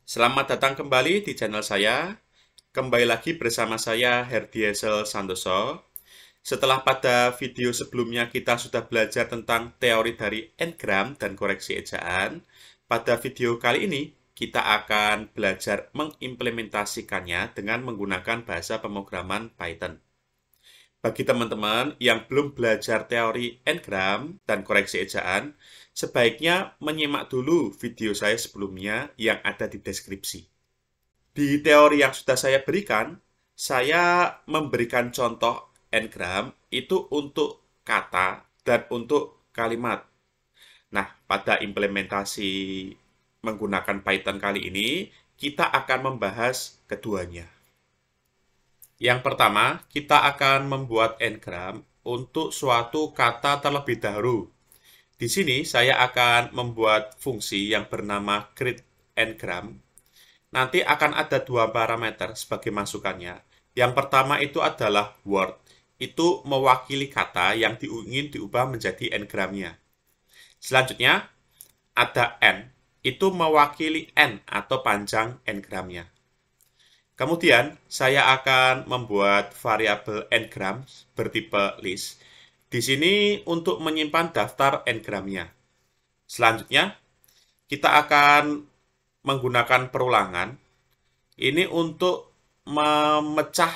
Selamat datang kembali di channel saya. Kembali lagi bersama saya Herdiesel Santoso. Setelah pada video sebelumnya kita sudah belajar tentang teori dari n-gram dan koreksi ejaan, pada video kali ini kita akan belajar mengimplementasikannya dengan menggunakan bahasa pemrograman Python. Bagi teman-teman yang belum belajar teori n-gram dan koreksi ejaan, sebaiknya menyimak dulu video saya sebelumnya yang ada di deskripsi. Di teori yang sudah saya berikan, saya memberikan contoh n-gram itu untuk kata dan untuk kalimat. Nah, pada implementasi menggunakan Python kali ini, kita akan membahas keduanya. Yang pertama, kita akan membuat n-gram untuk suatu kata terlebih dahulu. Di sini saya akan membuat fungsi yang bernama create n-gram. Nanti akan ada dua parameter sebagai masukannya. Yang pertama itu adalah word. Itu mewakili kata yang ingin diubah menjadi n-gramnya. Selanjutnya, ada n. Itu mewakili n atau panjang n-gramnya. Kemudian, saya akan membuat variabel n-gram bertipe list. Di sini untuk menyimpan daftar n-gramnya. Selanjutnya, kita akan menggunakan perulangan. Ini untuk memecah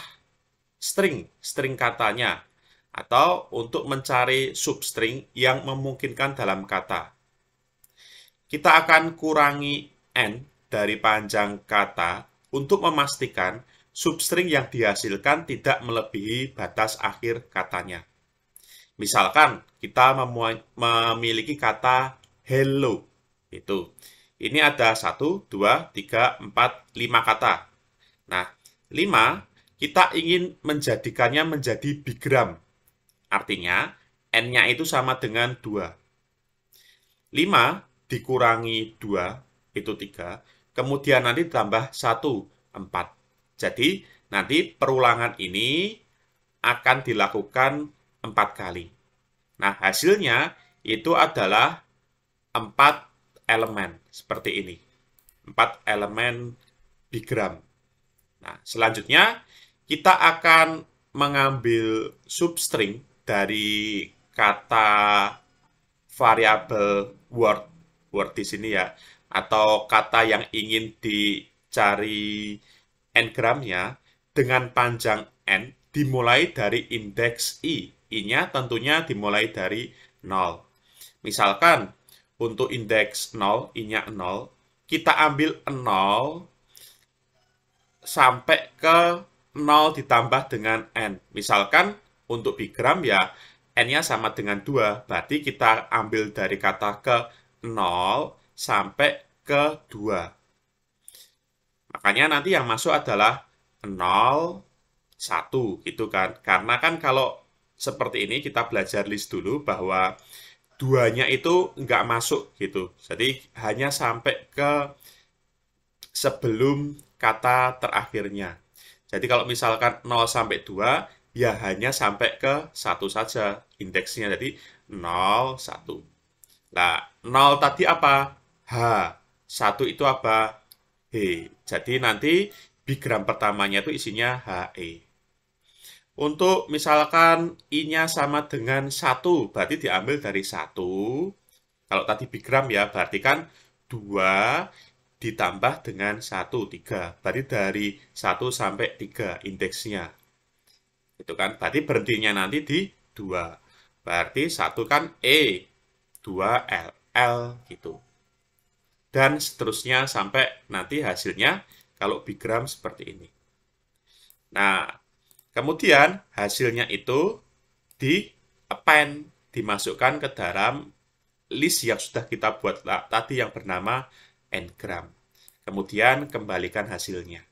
string katanya, atau untuk mencari substring yang memungkinkan dalam kata. Kita akan kurangi n dari panjang kata untuk memastikan substring yang dihasilkan tidak melebihi batas akhir katanya. Misalkan kita memiliki kata hello, itu. Ini ada 1, 2, 3, 4, 5 kata. Nah, 5 kita ingin menjadikannya menjadi bigram. Artinya, n-nya itu sama dengan 2. 5 dikurangi 2, itu 3. Kemudian nanti tambah 1, 4. Jadi, nanti perulangan ini akan dilakukan 4 kali. Nah, hasilnya itu adalah 4 elemen, seperti ini. 4 elemen bigram. Nah, selanjutnya kita akan mengambil substring dari kata variabel word di sini ya, atau kata yang ingin dicari n-gramnya dengan panjang n dimulai dari indeks i. I-nya tentunya dimulai dari 0. Misalkan untuk indeks 0, i-nya 0, kita ambil 0 sampai ke 0 ditambah dengan n. Misalkan untuk bigram ya n-nya sama dengan 2, berarti kita ambil dari kata ke 0 sampai ke 2. Makanya nanti yang masuk adalah 0, 1 gitu kan. Karena kan kalau seperti ini kita belajar list dulu bahwa duanya itu nggak masuk gitu. Jadi hanya sampai ke sebelum kata terakhirnya. Jadi kalau misalkan 0 sampai 2, ya hanya sampai ke 1 saja indeksnya. Jadi 0, 1. Nah, 0 tadi apa? H. 1 itu apa? H. Jadi nanti bigram pertamanya itu isinya HE. Untuk misalkan I-nya sama dengan 1, berarti diambil dari 1. Kalau tadi bigram ya, berarti kan 2 ditambah dengan 1, 3. Berarti dari 1 sampai 3 indeksnya. Itu kan, berarti berhentinya nanti di 2. Berarti 1 kan E, 2 L, L gitu. Dan seterusnya sampai nanti hasilnya kalau bigram seperti ini. Nah, kemudian hasilnya itu di-append, dimasukkan ke dalam list yang sudah kita buat tadi yang bernama n-gram. Kemudian kembalikan hasilnya.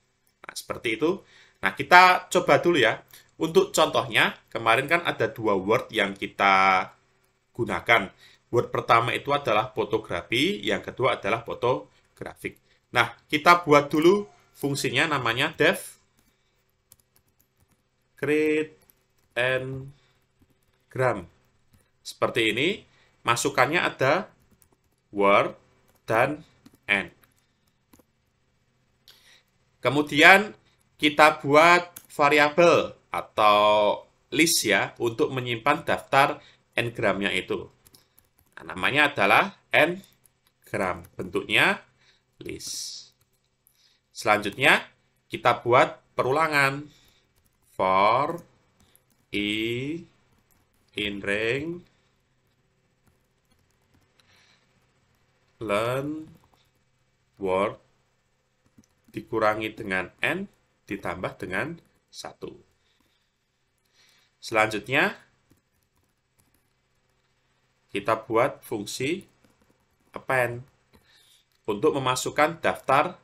Nah, seperti itu. Nah, kita coba dulu ya. Untuk contohnya, kemarin kan ada dua word yang kita gunakan. Word pertama itu adalah fotografi, yang kedua adalah fotografik. Nah, kita buat dulu fungsinya namanya def create n-gram. Seperti ini, masukannya ada word dan n. Kemudian kita buat variabel atau list ya untuk menyimpan daftar n-gramnya itu. Nah, namanya adalah n-gram. Bentuknya list. Selanjutnya kita buat perulangan. For i in ring learn word dikurangi dengan n ditambah dengan 1. Selanjutnya kita buat fungsi append untuk memasukkan daftar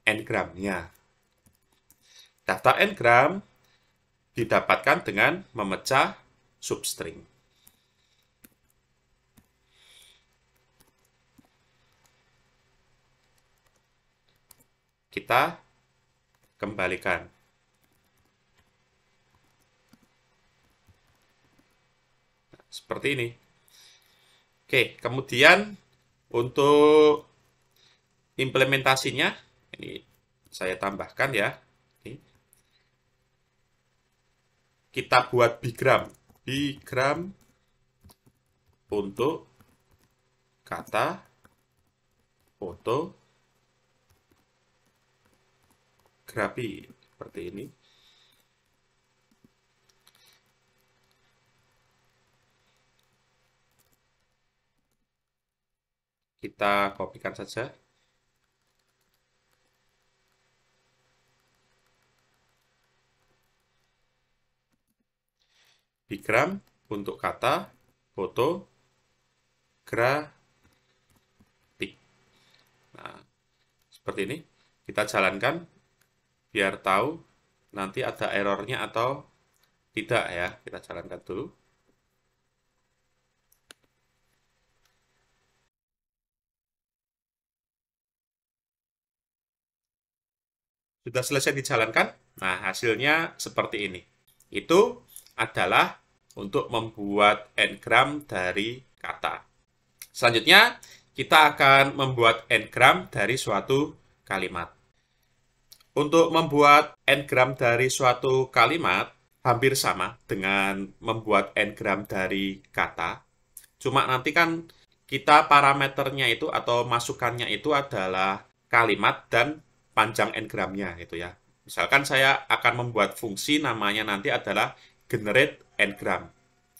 n-gramnya. Daftar n-gram didapatkan dengan memecah substring. Kita kembalikan. Nah, seperti ini. Oke, kemudian untuk implementasinya, ini saya tambahkan ya. Kita buat bigram. Bigram untuk kata fotografi. Seperti ini. Kita kopikan saja. Bigram untuk kata fotografi. Nah, seperti ini. Kita jalankan biar tahu nanti ada errornya atau tidak ya. Kita jalankan dulu. Sudah selesai dijalankan. Nah, hasilnya seperti ini. Itu adalah untuk membuat n-gram dari kata. Selanjutnya, kita akan membuat n-gram dari suatu kalimat. Untuk membuat n-gram dari suatu kalimat, hampir sama dengan membuat n-gram dari kata. Cuma nanti kan kita parameternya itu atau masukannya itu adalah kalimat dan panjang n-gramnya gitu ya. Misalkan saya akan membuat fungsi namanya nanti adalah generate n-gram.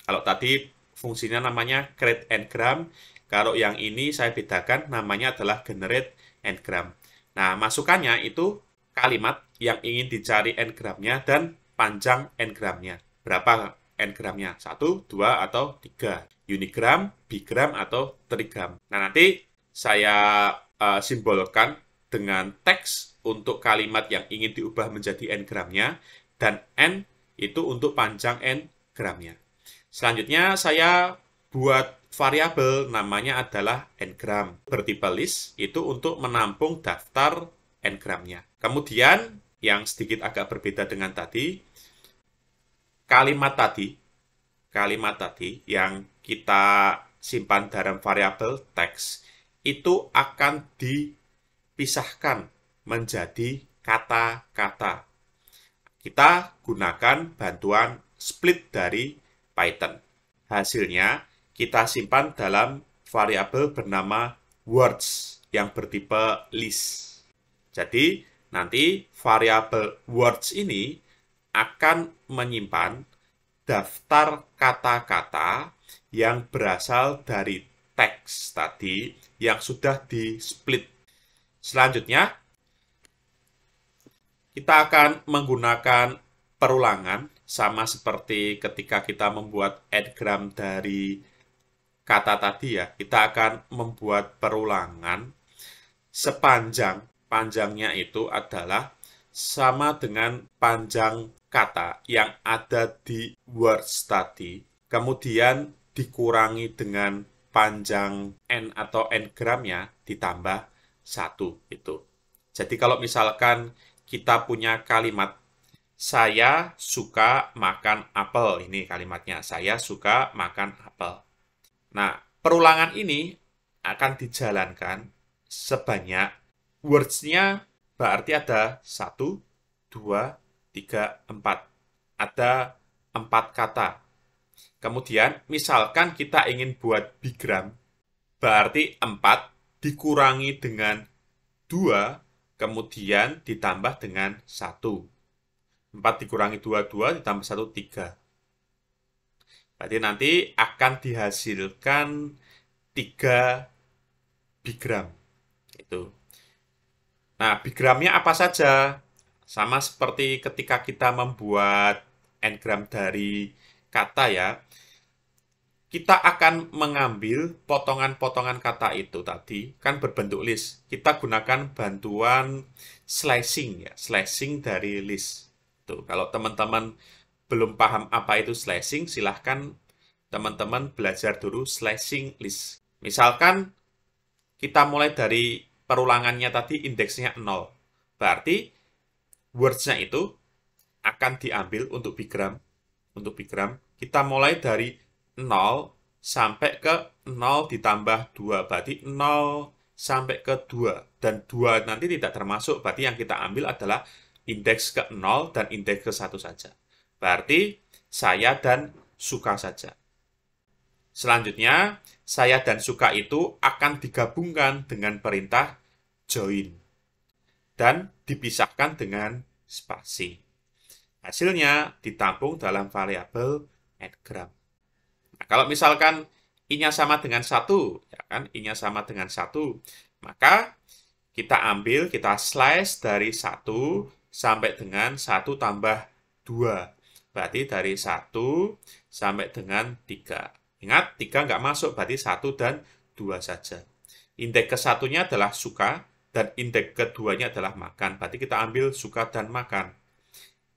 Kalau tadi fungsinya namanya create n-gram, kalau yang ini saya bedakan namanya adalah generate n-gram. Nah, masukannya itu kalimat yang ingin dicari n-gramnya dan panjang n-gramnya. Berapa n-gramnya? 1, 2, atau 3. Unigram, bigram, atau trigram. Nah, nanti saya simbolkan dengan teks untuk kalimat yang ingin diubah menjadi n-gramnya, dan n itu untuk panjang n-gramnya. Selanjutnya saya buat variabel namanya adalah n-gram. Bertipe list itu untuk menampung daftar n-gramnya. Kemudian yang sedikit agak berbeda dengan tadi, kalimat tadi yang kita simpan dalam variabel teks itu akan dipisahkan menjadi kata-kata. Kita gunakan bantuan split dari Python. Hasilnya kita simpan dalam variabel bernama words yang bertipe list. Jadi nanti variabel words ini akan menyimpan daftar kata-kata yang berasal dari teks tadi yang sudah di-split. Selanjutnya, kita akan menggunakan perulangan sama seperti ketika kita membuat n-gram dari kata tadi ya. Kita akan membuat perulangan sepanjang panjangnya itu adalah sama dengan panjang kata yang ada di words tadi, kemudian dikurangi dengan panjang n atau n-gramnya ditambah 1 itu. Jadi kalau misalkan kita punya kalimat saya suka makan apel, ini kalimatnya, saya suka makan apel. Nah, perulangan ini akan dijalankan sebanyak words-nya berarti ada 1, 2, 3, 4. Ada 4 kata. Kemudian, misalkan kita ingin buat bigram, berarti 4 dikurangi dengan 2, kemudian ditambah dengan 1. 4 dikurangi 2, 2, ditambah 1, 3. Berarti nanti akan dihasilkan 3 bigram. Itu. Nah, bigramnya apa saja? Sama seperti ketika kita membuat n-gram dari kata ya. Kita akan mengambil potongan-potongan kata itu tadi, kan berbentuk list. Kita gunakan bantuan slashing ya, slashing dari list. Tuh, kalau teman-teman belum paham apa itu slashing, silahkan teman-teman belajar dulu slashing list. Misalkan kita mulai dari perulangannya tadi indeksnya 0. Berarti words-nya itu akan diambil untuk bigram. Untuk bigram, kita mulai dari 0 sampai ke 0 ditambah 2. Berarti 0 sampai ke 2. Dan 2 nanti tidak termasuk. Berarti yang kita ambil adalah indeks ke 0 dan indeks ke 1 saja. Berarti saya dan suka saja. Selanjutnya, saya dan suka itu akan digabungkan dengan perintah join dan dipisahkan dengan spasi. Hasilnya ditampung dalam variabel n-gram. Nah, kalau misalkan i-nya sama dengan 1, ya kan, i-nya sama dengan 1, maka kita ambil, kita slice dari 1 sampai dengan 1 tambah 2. Berarti dari 1 sampai dengan 3. Ingat, 3 nggak masuk, berarti 1 dan 2 saja. Indeks ke-1-nya adalah suka, dan indeks keduanya adalah makan. Berarti kita ambil suka dan makan.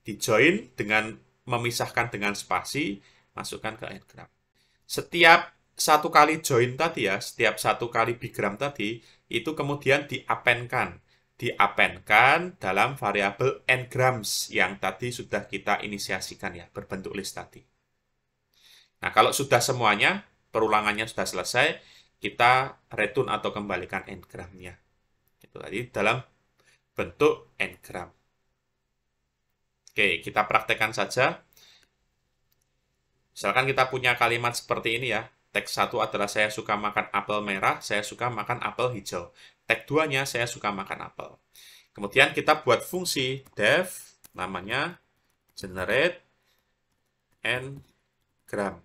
Di-join dengan memisahkan dengan spasi, masukkan ke n-gram. Setiap satu kali join tadi ya, setiap satu kali bigram tadi, itu kemudian diappendkan. Diappendkan dalam variabel n-grams yang tadi sudah kita inisiasikan ya, berbentuk list tadi. Nah, kalau sudah semuanya, perulangannya sudah selesai, kita return atau kembalikan n-gramnya. Itu tadi dalam bentuk n-gram. Oke, kita praktekkan saja. Misalkan kita punya kalimat seperti ini ya. Teks 1 adalah saya suka makan apel merah, saya suka makan apel hijau. Teks 2-nya saya suka makan apel. Kemudian kita buat fungsi def, namanya generate n-gram.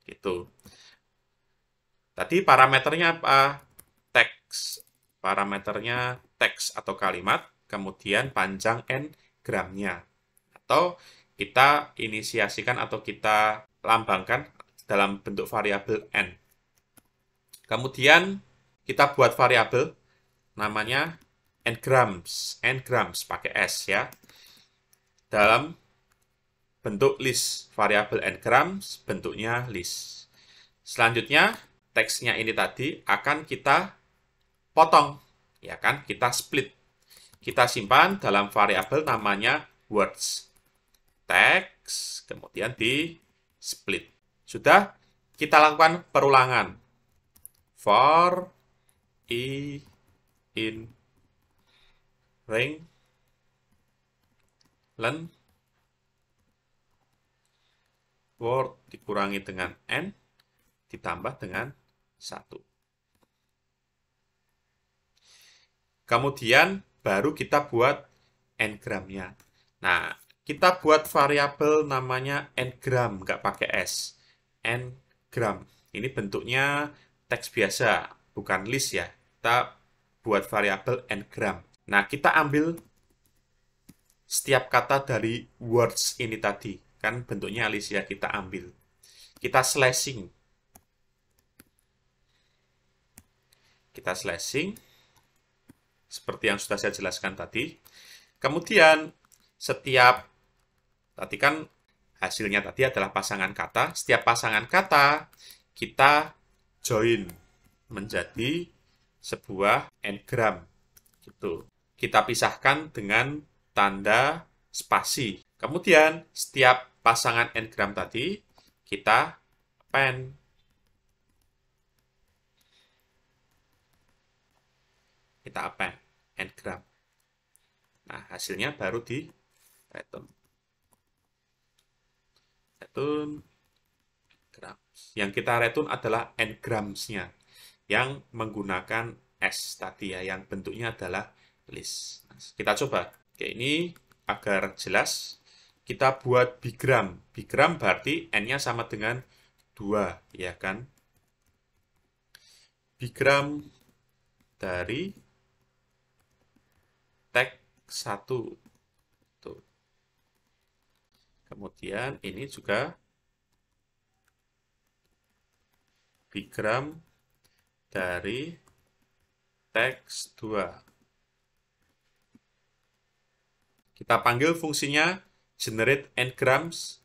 Gitu. Tadi parameternya apa? Teks. Parameternya teks atau kalimat, kemudian panjang n-gramnya. Atau kita inisiasikan atau kita lambangkan dalam bentuk variabel n. Kemudian kita buat variabel namanya n-grams. N-grams pakai S ya. Dalam bentuk list, variabel n-grams bentuknya list. Selanjutnya, teksnya ini tadi akan kita potong, ya kan? Kita split. Kita simpan dalam variabel namanya words. Teks, kemudian di split. Sudah, kita lakukan perulangan. For i in ring len word dikurangi dengan n ditambah dengan 1. Kemudian baru kita buat n-gramnya. Nah, kita buat variabel namanya n-gram, nggak pakai S. N-gram. Ini bentuknya teks biasa, bukan list ya. Kita buat variabel n-gram. Nah, kita ambil setiap kata dari words ini tadi. Kan bentuknya list ya, kita ambil. Kita slashing. Kita slashing. Seperti yang sudah saya jelaskan tadi. Kemudian, setiap, tadi kan hasilnya tadi adalah pasangan kata. Setiap pasangan kata, kita join menjadi sebuah n-gram. Gitu. Kita pisahkan dengan tanda spasi. Kemudian, setiap pasangan n-gram tadi, kita append. Kita append n-gram. hasilnya baru di return. Return grams. Yang kita return adalah n-grams-nya yang menggunakan S tadi ya, yang bentuknya adalah list. Nah, kita coba. Oke, ini agar jelas kita buat bigram. Bigram berarti n-nya sama dengan 2, ya kan? Bigram dari tag 1. Tuh. Kemudian ini juga bigram dari teks 2. Kita panggil fungsinya generate n-grams.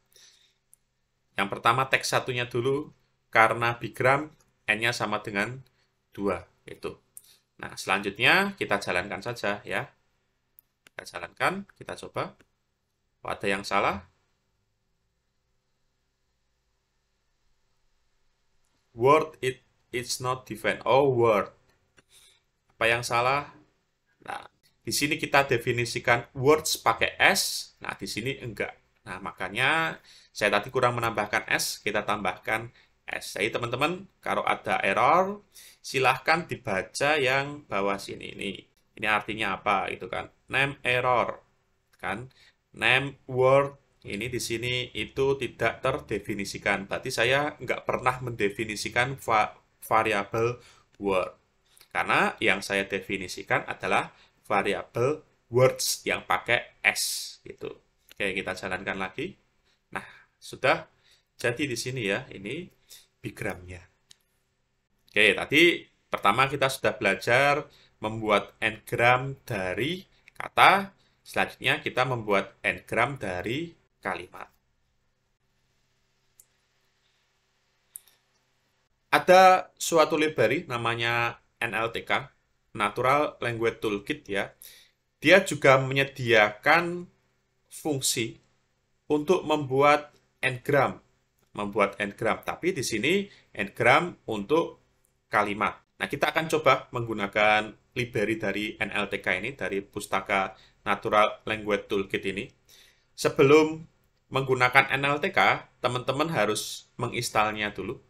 Yang pertama teks satunya dulu, karena bigram n-nya sama dengan 2. Itu. Nah, selanjutnya kita jalankan saja ya. Kita jalankan, kita coba. Oh, ada yang salah. Word it's not defined. Oh, word. Apa yang salah? Nah, di sini kita definisikan words pakai S. Nah, di sini enggak. Nah, makanya saya tadi kurang menambahkan S, kita tambahkan S. Jadi, teman-teman, kalau ada error, silahkan dibaca yang bawah sini. Ini artinya apa? Itu kan. Name error. Kan? Name word. Ini di sini itu tidak terdefinisikan. Berarti saya nggak pernah mendefinisikan variabel word. Karena yang saya definisikan adalah variabel words yang pakai S. Gitu. Oke, kita jalankan lagi. Nah, sudah jadi di sini ya, ini bigramnya. Oke, tadi pertama kita sudah belajar membuat n-gram dari kata. Selanjutnya kita membuat n-gram dari kalimat. Ada suatu library namanya NLTK, Natural Language Toolkit ya. Dia juga menyediakan fungsi untuk membuat n-gram. Tapi di sini n-gram untuk kalimat. Nah, kita akan coba menggunakan library dari NLTK ini, dari pustaka Natural Language Toolkit ini. Sebelum menggunakan NLTK, teman-teman harus menginstalnya dulu.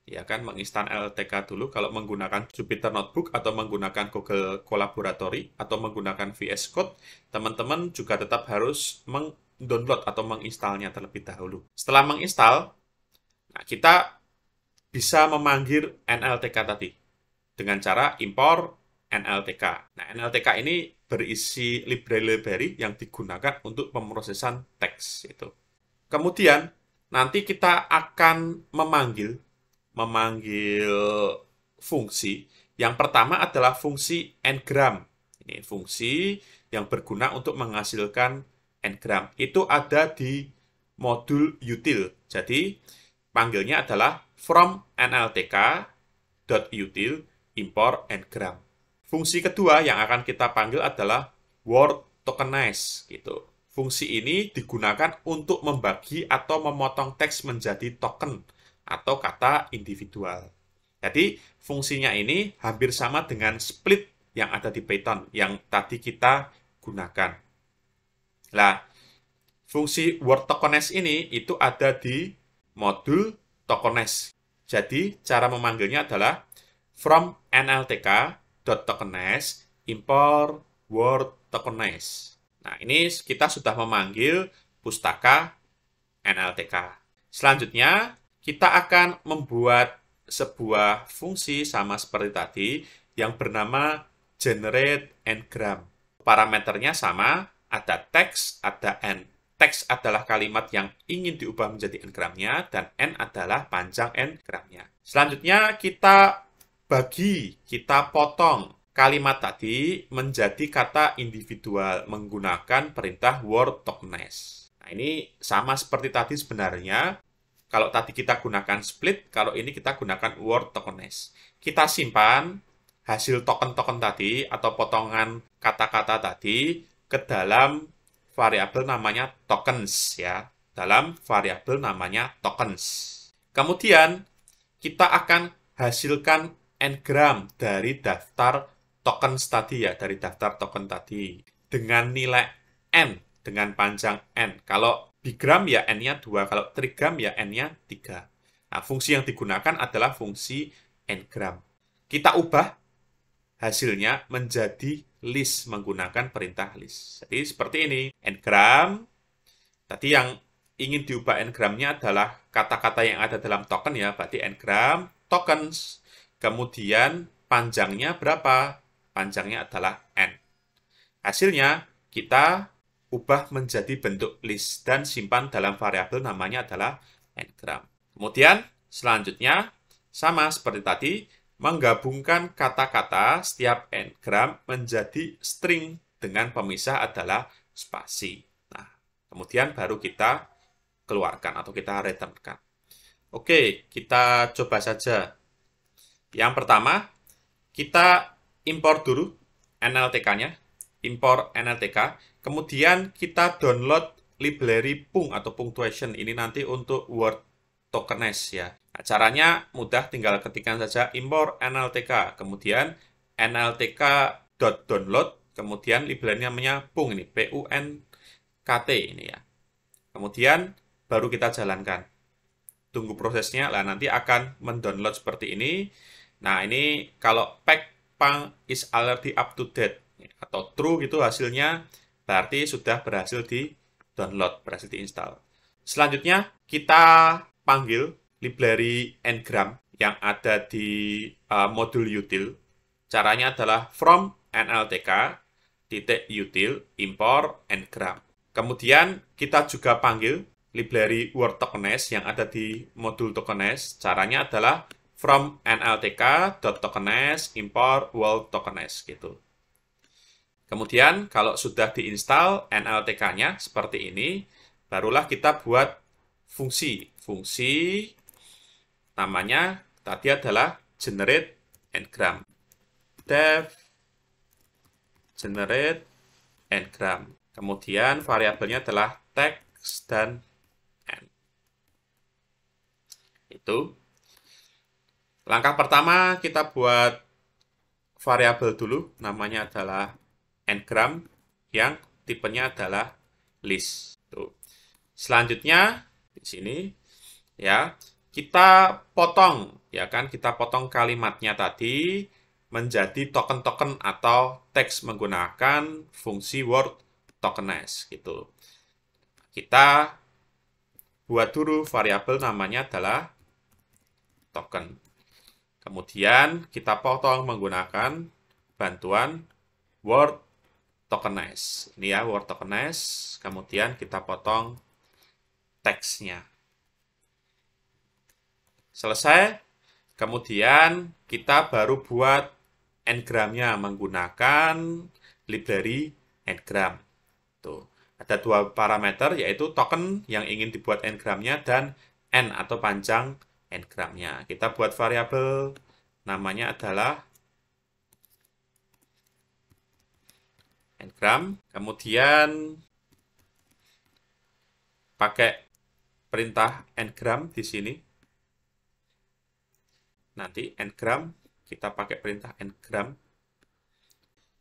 Ya kan, menginstal NLTK dulu kalau menggunakan Jupyter Notebook atau menggunakan Google Collaboratory atau menggunakan VS Code, teman-teman juga tetap harus mendownload atau menginstalnya terlebih dahulu. Setelah menginstal, nah, kita bisa memanggil NLTK tadi dengan cara impor NLTK. Nah, NLTK ini berisi library-library yang digunakan untuk pemrosesan teks itu. Kemudian nanti kita akan memanggil fungsi. Yang pertama adalah fungsi n-gram. Ini fungsi yang berguna untuk menghasilkan n-gram. Itu ada di modul util. Jadi panggilnya adalah from nltk.util import n-gram. Fungsi kedua yang akan kita panggil adalah word tokenize gitu. Fungsi ini digunakan untuk membagi atau memotong teks menjadi token atau kata individual. Jadi fungsinya ini hampir sama dengan split yang ada di Python yang tadi kita gunakan. Nah, fungsi word tokenize ini itu ada di modul tokenize. Jadi cara memanggilnya adalah from nltk.tokenize import word tokenize. Nah, ini kita sudah memanggil pustaka NLTK. Selanjutnya, kita akan membuat sebuah fungsi sama seperti tadi yang bernama generate n-gram. Parameternya sama, ada teks, ada n. Teks adalah kalimat yang ingin diubah menjadi n-gramnya, dan n adalah panjang n-gramnya. Selanjutnya, kita potong kalimat tadi menjadi kata individual menggunakan perintah word tokenize. Nah, ini sama seperti tadi sebenarnya. Kalau tadi kita gunakan split, kalau ini kita gunakan word tokenize. Kita simpan hasil token-token tadi atau potongan kata-kata tadi ke dalam variabel namanya tokens ya. Dalam variabel namanya tokens. Kemudian kita akan hasilkan n-gram dari daftar tokens tadi ya, dari daftar token tadi dengan nilai n dengan panjang n. Kalau bigram ya n-nya 2, kalau trigram ya n-nya 3. Nah, fungsi yang digunakan adalah fungsi ngram. Kita ubah hasilnya menjadi list menggunakan perintah list. Jadi seperti ini, ngram. Tadi yang ingin diubah ngramnya adalah kata-kata yang ada dalam token ya, berarti ngram, tokens, kemudian panjangnya berapa? Panjangnya adalah n. Hasilnya kita ubah menjadi bentuk list dan simpan dalam variabel namanya adalah ngram. Kemudian selanjutnya sama seperti tadi, menggabungkan kata-kata setiap ngram menjadi string dengan pemisah adalah spasi. Nah, kemudian baru kita keluarkan atau kita returnkan. Oke, kita coba saja. Yang pertama, kita import dulu NLTK-nya, import NLTK, kemudian kita download library pung atau punctuation, ini nanti untuk word tokenize ya. Nah, caranya mudah, tinggal ketikkan saja import NLTK, kemudian nltk.download, kemudian library namanya pung ini, punkt ini ya. Kemudian baru kita jalankan. Tunggu prosesnya, lah nanti akan mendownload seperti ini. Nah, ini kalau pang is already up to date atau true gitu hasilnya, berarti sudah berhasil di download, berhasil diinstal. Selanjutnya kita panggil library ngram yang ada di modul util. Caranya adalah from nltk.util import ngram. Kemudian kita juga panggil library word tokenize yang ada di modul tokenize. Caranya adalah from nltk.tokenize import word tokenize gitu. Kemudian kalau sudah diinstal NLTK-nya seperti ini, barulah kita buat fungsi. Fungsi namanya tadi adalah generate ngram. Def generate ngram. Kemudian variabelnya adalah text dan n. Itu. Langkah pertama kita buat variabel dulu, namanya adalah ngram yang tipenya adalah list. Tuh. Selanjutnya di sini ya, kita potong ya kan, kita potong kalimatnya tadi menjadi token-token atau teks menggunakan fungsi word tokenize gitu. Kita buat dulu variabel namanya adalah token. Kemudian kita potong menggunakan bantuan word tokenize. Ini ya word tokenize. Kemudian kita potong teksnya. Selesai. Kemudian kita baru buat ngramnya menggunakan library ngram. Tuh. Ada dua parameter, yaitu token yang ingin dibuat ngramnya dan n atau panjang ngramnya. Kita buat variabel namanya adalah ngram. Kemudian pakai perintah ngram di sini. Nanti ngram kita pakai perintah ngram.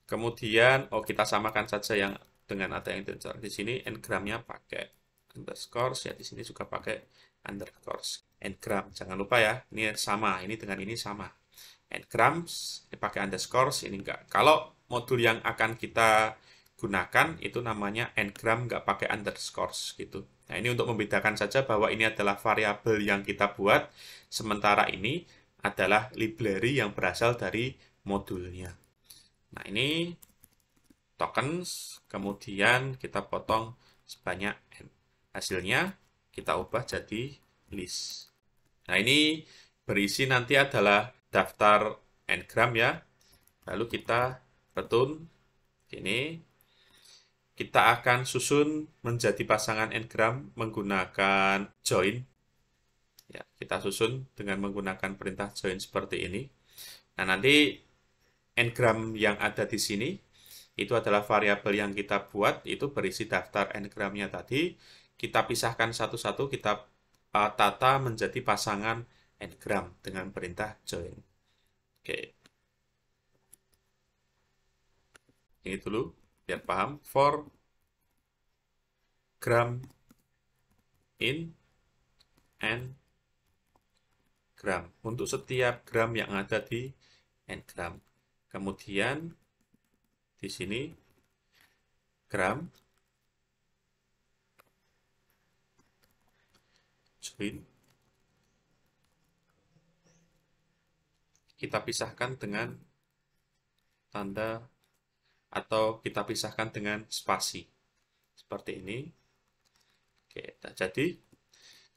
Kemudian kita samakan saja yang dengan ada yang di sini ngramnya pakai underscore ya, di sini juga pakai underscore ngram. Jangan lupa ya, ini sama, ini dengan ini sama. Ngram pakai underscore, ini enggak. Kalau modul yang akan kita gunakan itu namanya ngram nggak pakai underscore gitu. Nah, ini untuk membedakan saja bahwa ini adalah variabel yang kita buat, sementara ini adalah library yang berasal dari modulnya. Nah, ini tokens, kemudian kita potong sebanyak n. Hasilnya kita ubah jadi list. Nah, ini berisi nanti adalah daftar ngram ya. Lalu kita return ini. Kita akan susun menjadi pasangan ngram menggunakan join. Ya, kita susun dengan menggunakan perintah join seperti ini. Nah, nanti ngram yang ada di sini itu adalah variabel yang kita buat, itu berisi daftar ngramnya tadi. Kita pisahkan satu-satu, kita tata menjadi pasangan ngram dengan perintah join. Oke. Ini dulu biar paham. For gram in n gram untuk setiap gram yang ada di n gram. Kemudian di sini gram join kita pisahkan dengan tanda atau kita pisahkan dengan spasi seperti ini. Oke, jadi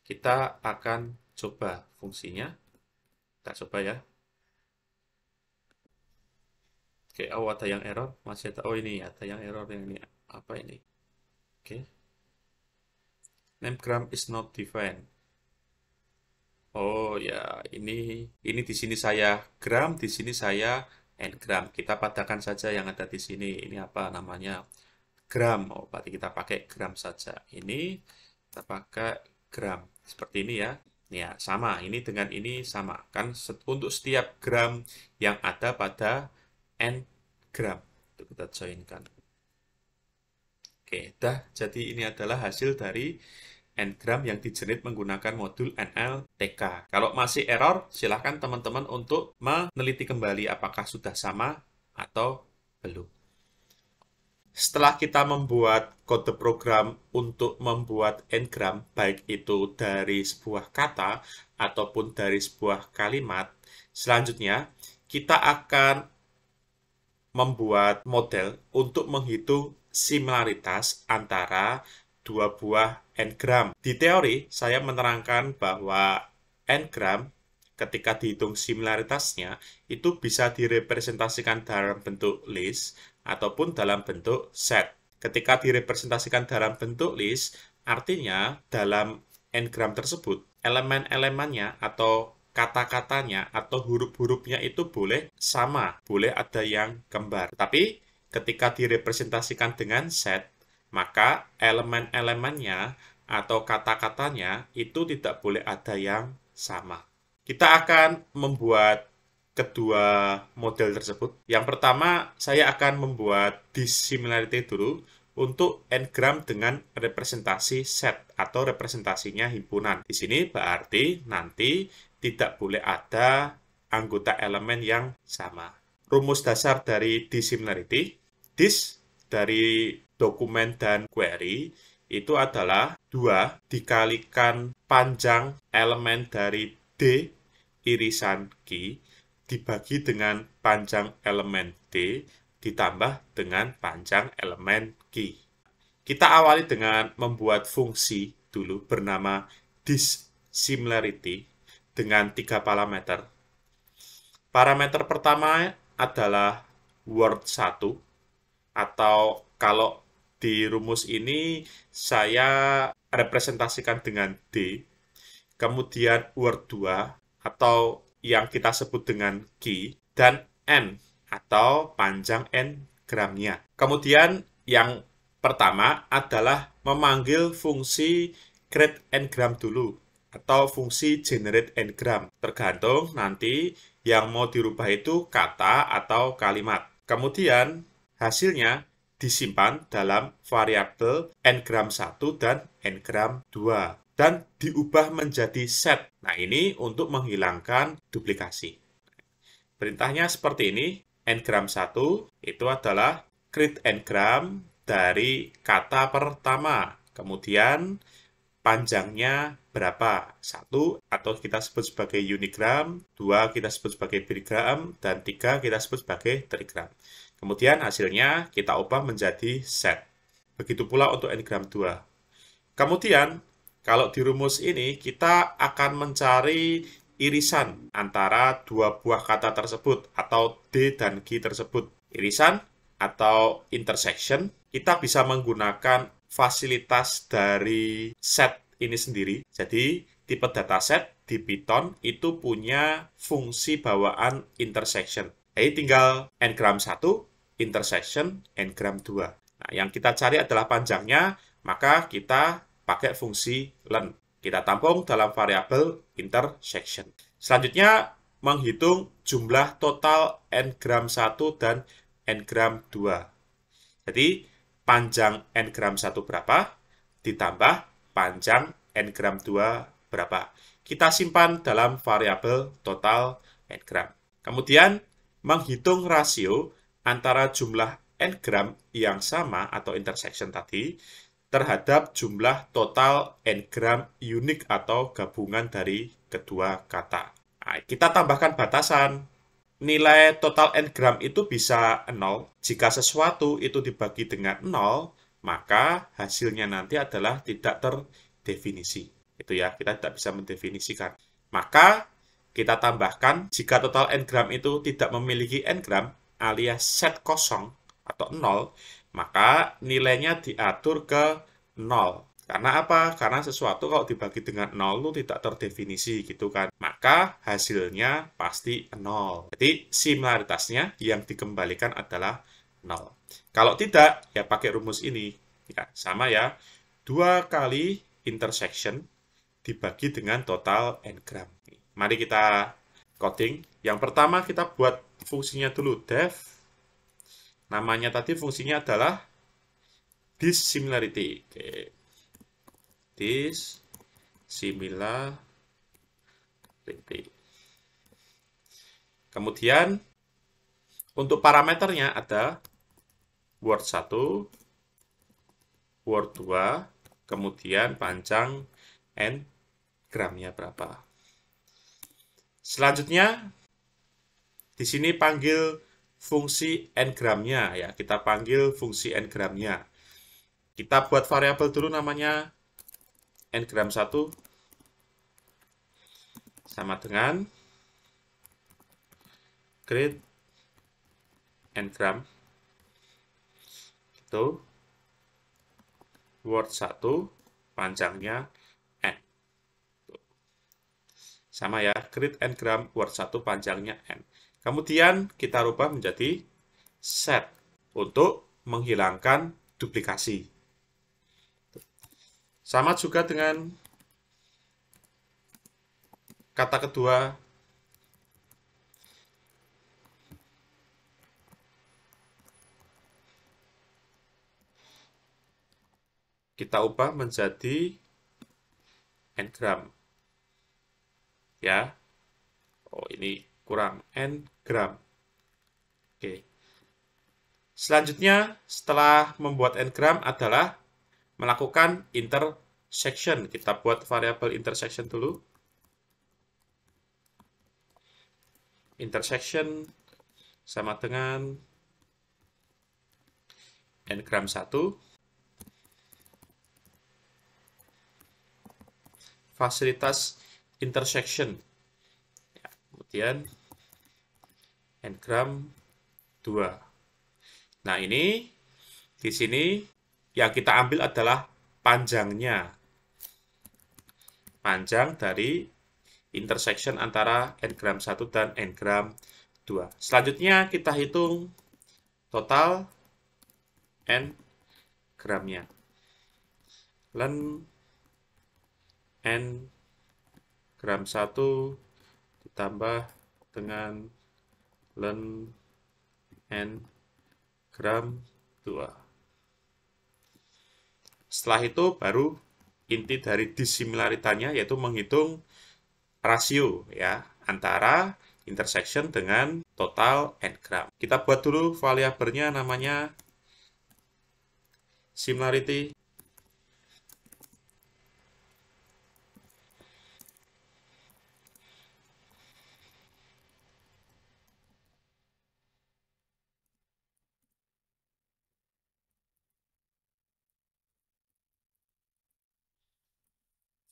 kita akan coba fungsinya. Kita coba ya. Oke, oh ada yang error, masih ada. Oh ini ada yang error yang ini. Apa ini? Oke. Name gram is not defined. Oh ya, ini di sini saya gram, di sini saya n gram. Kita padakan saja yang ada di sini. Ini apa namanya? Gram. Oh, berarti kita pakai gram saja. Ini kita pakai gram. Seperti ini ya. Ya, sama. Ini dengan ini sama. Kan untuk setiap gram yang ada pada n gram. Itu kita joinkan. Oke, dah. Jadi ini adalah hasil dari n-gram yang dijerit menggunakan modul NLTK. Kalau masih error, silahkan teman-teman untuk meneliti kembali apakah sudah sama atau belum. Setelah kita membuat kode program untuk membuat n-gram, baik itu dari sebuah kata ataupun dari sebuah kalimat, selanjutnya kita akan membuat model untuk menghitung similaritas antara dua buah n-gram. Di teori, saya menerangkan bahwa n-gram ketika dihitung similaritasnya itu bisa direpresentasikan dalam bentuk list ataupun dalam bentuk set. Ketika direpresentasikan dalam bentuk list, artinya dalam n-gram tersebut, elemen-elemennya atau kata-katanya atau huruf-hurufnya itu boleh sama, boleh ada yang kembar. Tapi ketika direpresentasikan dengan set, maka elemen-elemennya atau kata-katanya itu tidak boleh ada yang sama. Kita akan membuat kedua model tersebut. Yang pertama, saya akan membuat dissimilarity dulu untuk n-gram dengan representasi set atau representasinya himpunan. Di sini berarti nanti tidak boleh ada anggota elemen yang sama. Rumus dasar dari dissimilarity, dis dari dokumen dan query itu adalah 2 dikalikan panjang elemen dari D irisan Q dibagi dengan panjang elemen D ditambah dengan panjang elemen Q. Kita awali dengan membuat fungsi dulu bernama dissimilarity dengan 3 parameter. Parameter pertama adalah word 1 atau kalau di rumus ini saya representasikan dengan D, kemudian word 2 atau yang kita sebut dengan Q, dan N atau panjang n-gramnya. Kemudian yang pertama adalah memanggil fungsi create n-gram dulu atau fungsi generate n-gram. Tergantung nanti yang mau dirubah itu kata atau kalimat. Kemudian hasilnya disimpan dalam variabel n-gram 1 dan n-gram 2 dan diubah menjadi set. Nah, ini untuk menghilangkan duplikasi. Perintahnya seperti ini. N-gram 1 itu adalah create n-gram dari kata pertama. Kemudian panjangnya berapa? 1 atau kita sebut sebagai unigram, 2 kita sebut sebagai bigram, dan 3 kita sebut sebagai trigram. Kemudian hasilnya kita ubah menjadi set. Begitu pula untuk n-gram 2. Kemudian, kalau di rumus ini kita akan mencari irisan antara dua buah kata tersebut atau D dan Q tersebut. Irisan atau intersection, kita bisa menggunakan fasilitas dari set ini sendiri. Jadi, tipe dataset di Python itu punya fungsi bawaan intersection. Jadi tinggal n-gram 1 intersection n-gram 2. Nah, yang kita cari adalah panjangnya, maka kita pakai fungsi len. Kita tampung dalam variabel intersection. Selanjutnya, menghitung jumlah total n-gram 1 dan n-gram 2. Jadi, panjang n-gram 1 berapa? ditambah panjang n-gram 2 berapa. Kita simpan dalam variabel total n-gram. Kemudian, menghitung rasio antara jumlah n-gram yang sama atau intersection tadi terhadap jumlah total n-gram unik atau gabungan dari kedua kata. Nah, kita tambahkan batasan. Nilai total n-gram itu bisa 0. Jika sesuatu itu dibagi dengan 0, maka hasilnya nanti adalah tidak terdefinisi. Itu ya, kita tidak bisa mendefinisikan. Maka kita tambahkan jika total n-gram itu tidak memiliki n-gram alias set kosong atau 0, maka nilainya diatur ke 0. Karena apa? Karena sesuatu kalau dibagi dengan 0 itu tidak terdefinisi gitu kan. Maka hasilnya pasti 0. Jadi similaritasnya yang dikembalikan adalah 0. Kalau tidak, ya pakai rumus ini. Ya, sama ya. 2 kali intersection dibagi dengan total n-gram. Mari kita coding. Yang pertama kita buat fungsinya dulu, def. Namanya tadi fungsinya adalah dissimilarity. Oke. Dissimilarity. Kemudian untuk parameternya ada word 1, word 2, kemudian panjang n gramnya berapa. Selanjutnya di sini panggil fungsi n-gramnya ya, kita panggil fungsi n-gramnya. Kita buat variabel dulu namanya n-gram 1 sama dengan create n-gram itu word 1 panjangnya n. Sama ya, create n-gram word 1 panjangnya n. Kemudian kita rubah menjadi set untuk menghilangkan duplikasi. Sama juga dengan kata kedua, kita ubah menjadi n-gram. Ya. Oh, ini kurang n-gram. Oke. Selanjutnya, setelah membuat n-gram adalah melakukan intersection. Kita buat variabel intersection dulu. Intersection sama dengan n-gram 1 fasilitas intersection. Ya, kemudian n-gram 2. Nah, ini di sini yang kita ambil adalah panjangnya. Panjang dari intersection antara n-gram 1 dan n-gram 2. Selanjutnya kita hitung total n-gramnya. Len n-gram 1 ditambah dengan len n-gram 2. Setelah itu baru inti dari dissimilaritannya yaitu menghitung rasio ya antara intersection dengan total n-gram. Kita buat dulu variabelnya namanya similarity.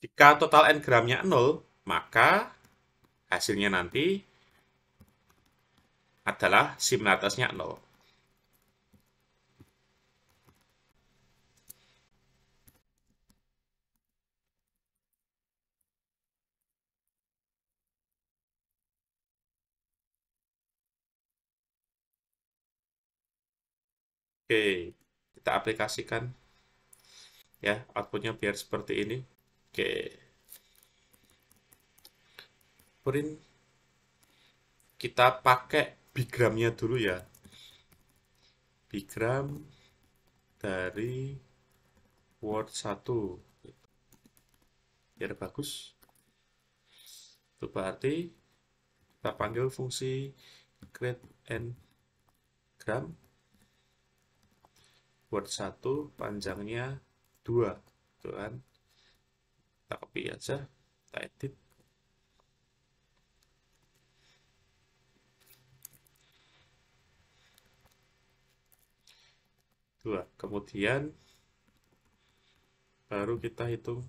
Jika total n-gramnya 0, maka hasilnya nanti adalah similaritasnya 0. Oke, kita aplikasikan ya outputnya biar seperti ini. Oke, print kita pakai bigramnya dulu ya. Bigram dari word 1. Biar bagus. Itu berarti kita panggil fungsi create n-gram word 1 panjangnya 2. Itu kan. Kita copy aja, kita edit. Dua. Kemudian baru kita hitung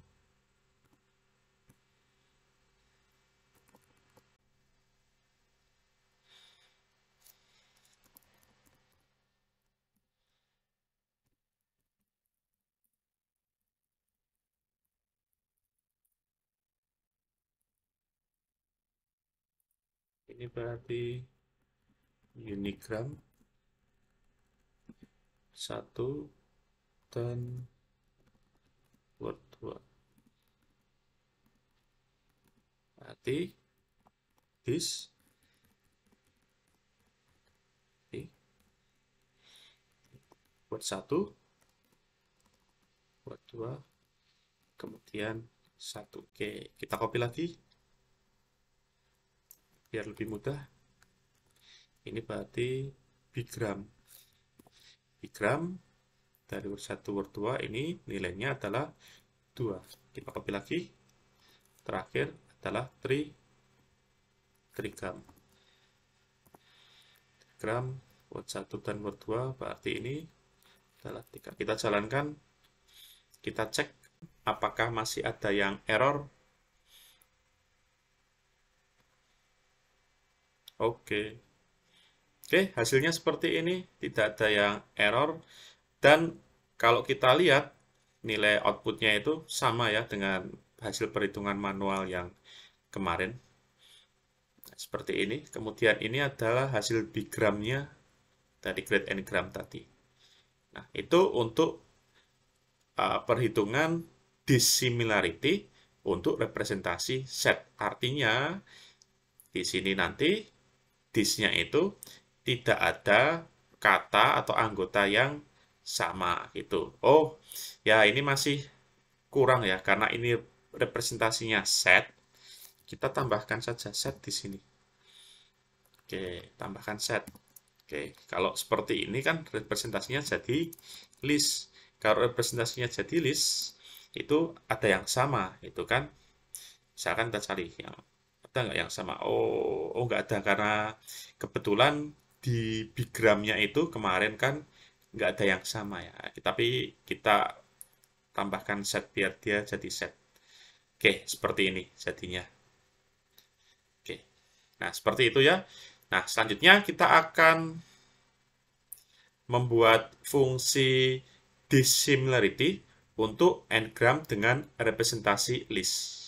ini berarti unigram 1 dan word 2. Berarti this word 1, word 2, kemudian 1. Oke, kita copy lagi biar lebih mudah. Ini berarti bigram. Bigram dari word 1, word 2 ini nilainya adalah 2. Kita copy lagi. Terakhir adalah trigram. Trigram word 1 dan word 2 berarti ini adalah 3. Kita jalankan. Kita cek apakah masih ada yang error. Oke, hasilnya seperti ini, tidak ada yang error. Dan kalau kita lihat, nilai outputnya itu sama ya dengan hasil perhitungan manual yang kemarin. Nah, seperti ini. Kemudian ini adalah hasil bigramnya dari create n-gram tadi. Nah, itu untuk perhitungan dissimilarity untuk representasi set. Artinya, di sini nanti dis-nya itu tidak ada kata atau anggota yang sama gitu. Oh, ya ini masih kurang ya karena ini representasinya set. Kita tambahkan saja set di sini. Oke, tambahkan set. Oke, kalau seperti ini kan representasinya jadi list. Kalau representasinya jadi list, itu ada yang sama, itu kan. Misalkan kita cari yang ada nggak yang sama? Oh, nggak ada karena kebetulan di bigramnya itu kemarin kan nggak ada yang sama ya. Tapi kita tambahkan set biar dia jadi set. Oke, seperti ini jadinya. Oke, nah seperti itu ya. Nah, selanjutnya kita akan membuat fungsi dissimilarity untuk n-gram dengan representasi list.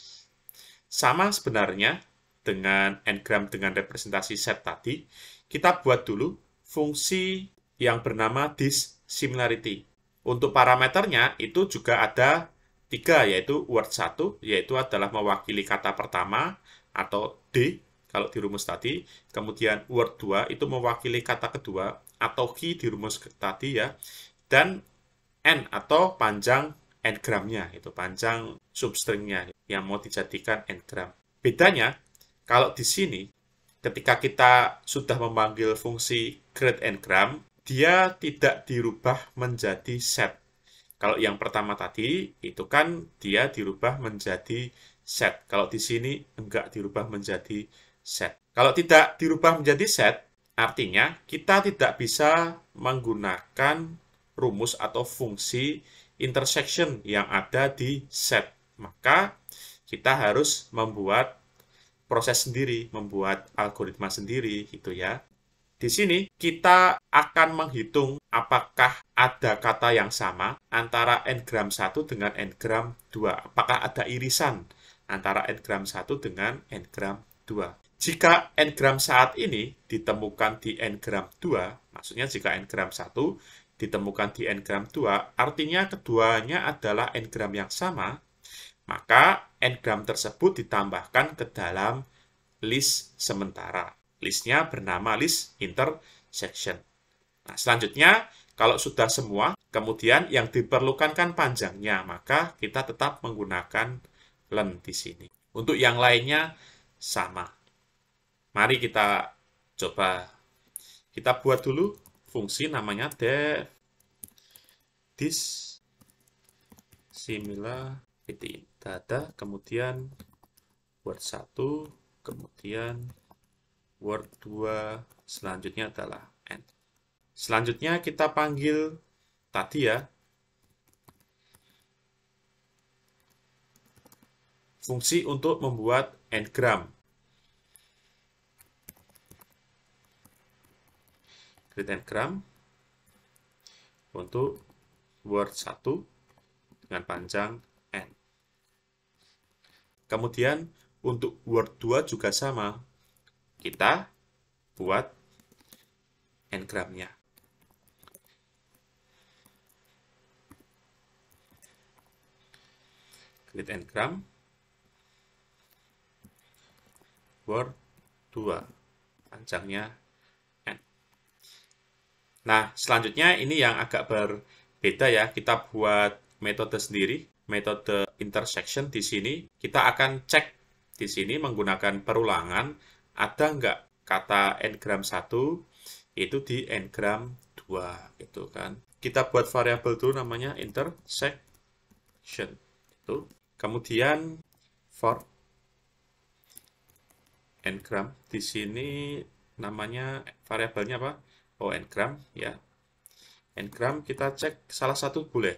Sama sebenarnya dengan n-gram dengan representasi set tadi, kita buat dulu fungsi yang bernama dissimilarity. Untuk parameternya itu juga ada 3, yaitu word 1, yaitu adalah mewakili kata pertama atau D, kalau di rumus tadi. Kemudian word 2 itu mewakili kata kedua atau key di rumus tadi ya. Dan n atau panjang n-gramnya, itu panjang substringnya yang mau dijadikan n-gram. Bedanya, kalau di sini, ketika kita sudah memanggil fungsi create n-gram, dia tidak dirubah menjadi set. Kalau yang pertama tadi, itu kan dia dirubah menjadi set. Kalau di sini, enggak dirubah menjadi set. Kalau tidak dirubah menjadi set, artinya kita tidak bisa menggunakan rumus atau fungsi intersection yang ada di set. Maka kita harus membuat proses sendiri, membuat algoritma sendiri gitu ya. Di sini kita akan menghitung apakah ada kata yang sama antara n-gram 1 dengan n-gram 2. Apakah ada irisan antara n-gram 1 dengan n-gram 2. Jika n-gram saat ini ditemukan di n-gram 2, maksudnya jika n-gram 1 ditemukan di n-gram 2, artinya keduanya adalah n-gram yang sama, maka n-gram tersebut ditambahkan ke dalam list sementara. Listnya bernama list intersection. Nah, selanjutnya Kalau sudah semua, kemudian yang diperlukan kan panjangnya, maka kita tetap menggunakan len di sini. Untuk yang lainnya sama. Mari kita coba. Kita buat dulu fungsi namanya def this similarity data, kemudian word 1, kemudian word 2, selanjutnya adalah end. Selanjutnya kita panggil tadi ya, fungsi untuk membuat n-gram. Create n-gram untuk word 1 dengan panjang n. Kemudian untuk word 2 juga sama. Kita buat n-gramnya. Create n-gram word 2 panjangnya n. Nah, selanjutnya ini yang agak berbeda ya. Kita buat metode sendiri, metode intersection di sini. Kita akan cek di sini menggunakan perulangan, ada nggak kata n-gram 1 itu di n-gram 2 gitu kan. Kita buat variabel dulu namanya intersection itu. Kemudian for n-gram di sini namanya variabelnya apa? Oh, n-gram ya. N-gram kita cek salah satu boleh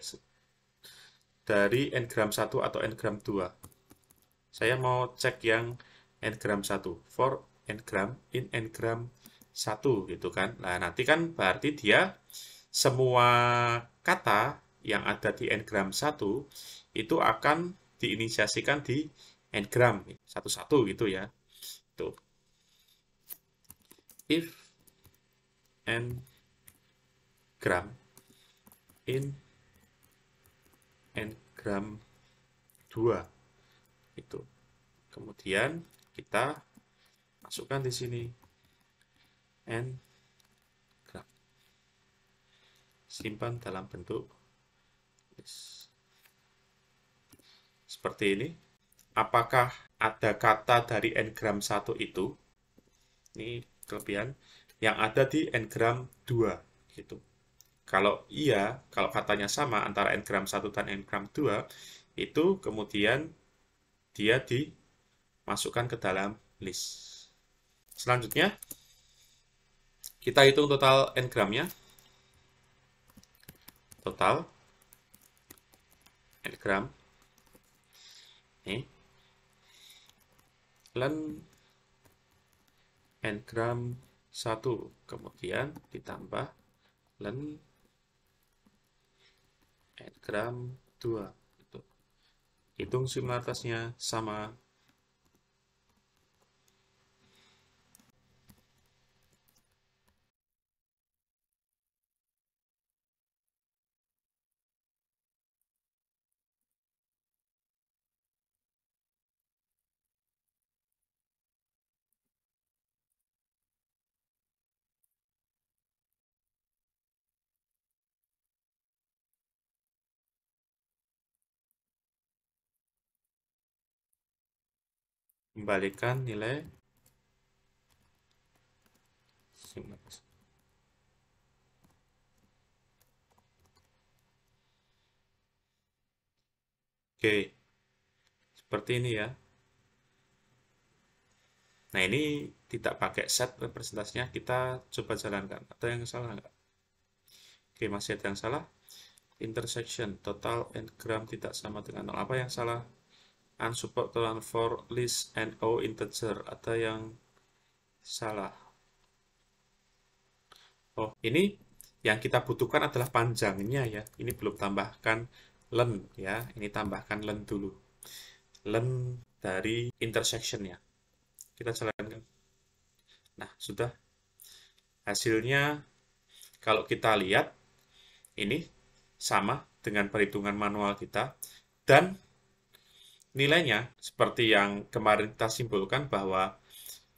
dari n-gram 1 atau n-gram 2. Saya mau cek yang n-gram 1 for n-gram in n-gram 1 gitu kan. Nah, nanti kan berarti dia semua kata yang ada di n-gram 1 itu akan diinisiasikan di n-gram satu-satu gitu ya. Tuh. If n-gram in n-gram 2 itu. Kemudian kita masukkan di sini n-gram. Simpan dalam bentuk list. Seperti ini. Apakah ada kata dari n-gram 1 itu? Ini kelebihan yang ada di n-gram 2 gitu. Kalau iya, kalau katanya sama antara n-gram 1 dan n-gram 2, itu kemudian dia dimasukkan ke dalam list. Selanjutnya, kita hitung total n-gramnya. Total n-gram. Ini. Len n-gram 1. Kemudian ditambah len n-gram 2. Gitu. Hitung simularitasnya sama. Kembalikan nilai simularitas. Oke, seperti ini ya. Nah, ini tidak pakai set representasinya, kita coba jalankan. Ada yang salah nggak? Oke, masih ada yang salah. Intersection, total n-gram tidak sama dengan 0. Apa yang salah? Unsupport total for list and o integer. Ada yang salah. Oh, ini yang kita butuhkan adalah panjangnya ya. Ini belum tambahkan len ya. Ini tambahkan len dulu. Len dari intersectionnya. Kita jalankan. Nah, sudah. Hasilnya, kalau kita lihat, ini sama dengan perhitungan manual kita. Dan nilainya, seperti yang kemarin kita simpulkan bahwa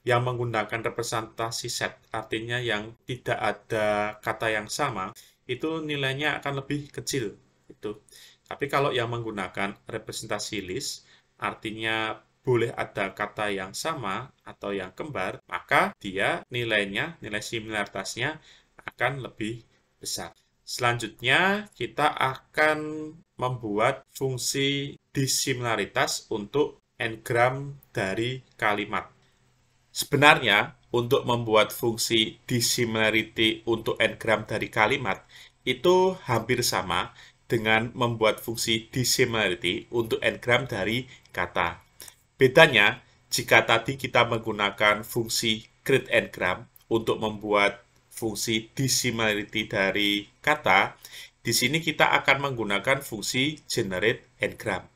yang menggunakan representasi set, artinya yang tidak ada kata yang sama, itu nilainya akan lebih kecil. Itu. Tapi kalau yang menggunakan representasi list, artinya boleh ada kata yang sama atau yang kembar, maka dia nilainya, nilai similaritasnya akan lebih besar. Selanjutnya, kita akan membuat fungsi dissimilaritas untuk n-gram dari kalimat. Sebenarnya, untuk membuat fungsi dissimilarity untuk n-gram dari kalimat, itu hampir sama dengan membuat fungsi dissimilarity untuk n-gram dari kata. Bedanya, jika tadi kita menggunakan fungsi create n-gram untuk membuat fungsi dissimilarity dari kata, di sini kita akan menggunakan fungsi generate n-gram.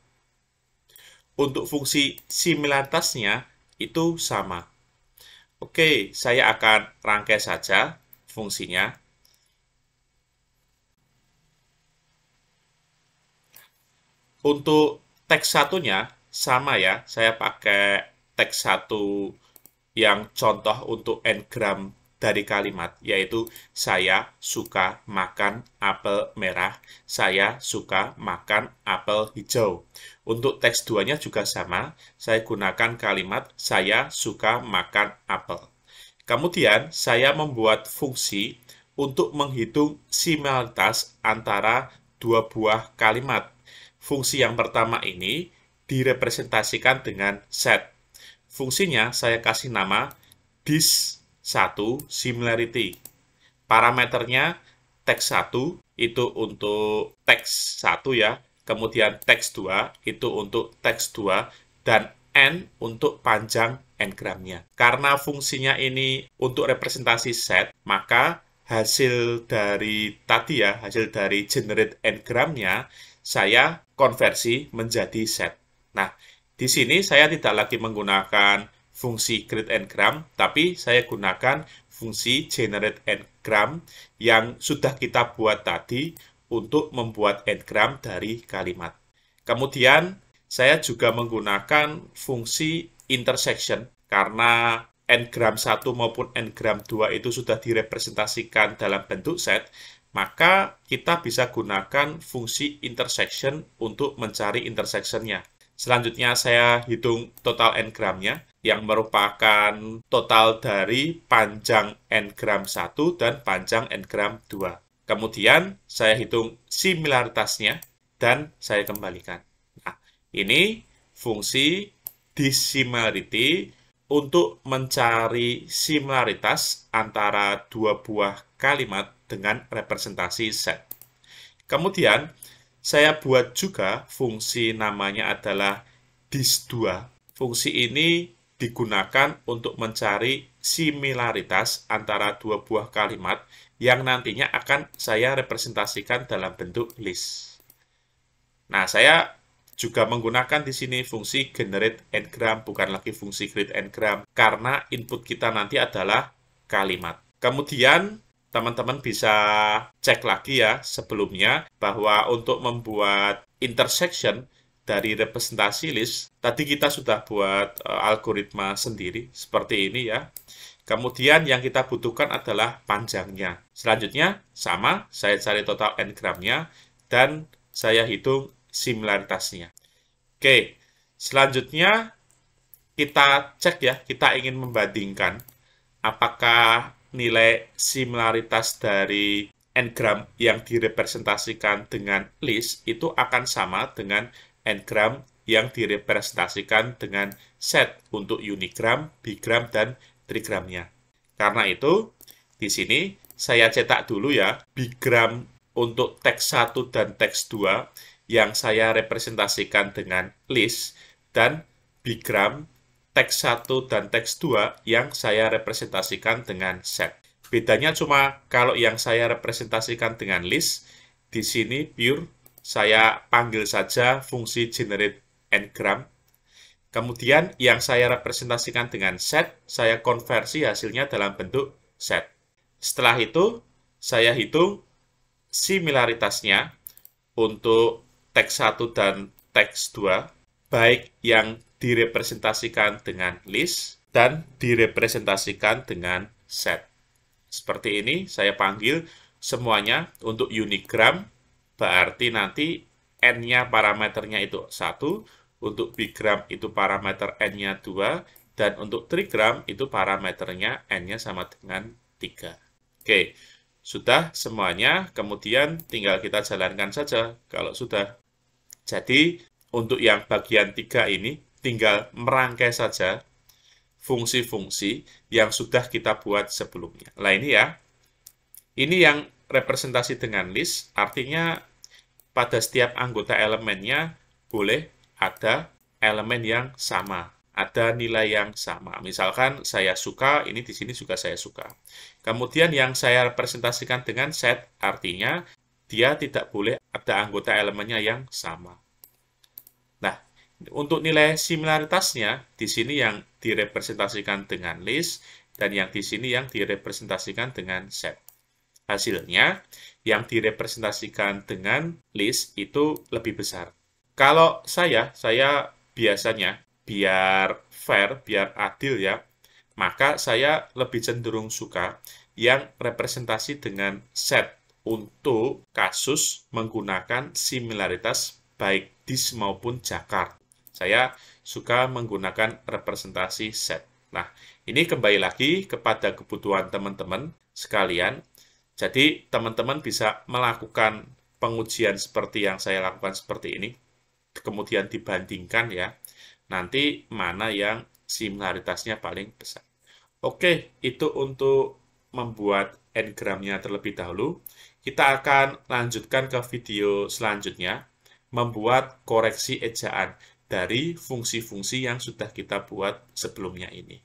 Untuk fungsi similaritasnya itu sama. Oke, saya akan rangkai saja fungsinya. Untuk teks satunya sama ya, saya pakai teks satu yang contoh untuk n-gram dari kalimat, yaitu saya suka makan apel merah, saya suka makan apel hijau. Untuk teks 2-nya juga sama, saya gunakan kalimat saya suka makan apel. Kemudian, saya membuat fungsi untuk menghitung similaritas antara dua buah kalimat. Fungsi yang pertama ini direpresentasikan dengan set. Fungsinya saya kasih nama dis1 similarity. Parameternya teks 1 itu untuk teks 1 ya, kemudian teks 2 itu untuk teks 2, dan n untuk panjang n-gramnya. Karena fungsinya ini untuk representasi set, maka hasil dari tadi ya, hasil dari generate n-gramnya, saya konversi menjadi set. Nah, di sini saya tidak lagi menggunakan fungsi create n-gram, tapi saya gunakan fungsi generate n-gram yang sudah kita buat tadi untuk membuat n-gram dari kalimat. Kemudian, saya juga menggunakan fungsi intersection, karena n-gram 1 maupun n-gram 2 itu sudah direpresentasikan dalam bentuk set, maka kita bisa gunakan fungsi intersection untuk mencari intersection-nya. Selanjutnya saya hitung total n-gramnya, yang merupakan total dari panjang n-gram 1 dan panjang n-gram 2. Kemudian saya hitung similaritasnya, dan saya kembalikan. Nah, ini fungsi dissimilarity untuk mencari similaritas antara dua buah kalimat dengan representasi set. Kemudian, saya buat juga fungsi namanya adalah dis2. Fungsi ini digunakan untuk mencari similaritas antara dua buah kalimat yang nantinya akan saya representasikan dalam bentuk list. Nah, saya juga menggunakan di sini fungsi generate n-gram, bukan lagi fungsi create n-gram, karena input kita nanti adalah kalimat. Kemudian, teman-teman bisa cek lagi ya sebelumnya bahwa untuk membuat intersection dari representasi list, tadi kita sudah buat algoritma sendiri seperti ini ya. Kemudian yang kita butuhkan adalah panjangnya. Selanjutnya sama, saya cari total n-gramnya dan saya hitung similaritasnya. Oke, selanjutnya kita cek ya, kita ingin membandingkan apakah nilai similaritas dari n-gram yang direpresentasikan dengan list itu akan sama dengan n-gram yang direpresentasikan dengan set untuk unigram, bigram, dan trigramnya. Karena itu, di sini saya cetak dulu ya, bigram untuk teks 1 dan teks 2 yang saya representasikan dengan list, dan bigram teks 1 dan teks 2 yang saya representasikan dengan set. Bedanya cuma kalau yang saya representasikan dengan list, di sini pure saya panggil saja fungsi generate n-gram. Kemudian yang saya representasikan dengan set, saya konversi hasilnya dalam bentuk set. Setelah itu, saya hitung similaritasnya untuk teks 1 dan teks 2, baik yang direpresentasikan dengan list dan direpresentasikan dengan set. Seperti ini, saya panggil semuanya untuk unigram, berarti nanti N-nya parameternya itu 1, untuk bigram itu parameter N-nya 2, dan untuk trigram itu parameternya N-nya sama dengan 3. Oke, sudah semuanya, kemudian tinggal kita jalankan saja kalau sudah. Jadi, untuk yang bagian 3 ini, tinggal merangkai saja fungsi-fungsi yang sudah kita buat sebelumnya. Nah, ini ya. Ini yang representasi dengan list, artinya pada setiap anggota elemennya boleh ada elemen yang sama, ada nilai yang sama. Misalkan saya suka, ini di sini juga saya suka. Kemudian yang saya representasikan dengan set, artinya dia tidak boleh ada anggota elemennya yang sama. Nah, untuk nilai similaritasnya, di sini yang direpresentasikan dengan list, dan yang di sini yang direpresentasikan dengan set. Hasilnya, yang direpresentasikan dengan list itu lebih besar. Kalau saya biasanya, biar fair, biar adil ya, maka saya lebih cenderung suka yang representasi dengan set untuk kasus menggunakan similaritas baik dis maupun jakar. Saya suka menggunakan representasi set. Nah, ini kembali lagi kepada kebutuhan teman-teman sekalian. Jadi, teman-teman bisa melakukan pengujian seperti yang saya lakukan seperti ini, kemudian dibandingkan ya, nanti mana yang similaritasnya paling besar. Oke, itu untuk membuat n-gramnya terlebih dahulu. Kita akan lanjutkan ke video selanjutnya, membuat koreksi ejaan dari fungsi-fungsi yang sudah kita buat sebelumnya ini.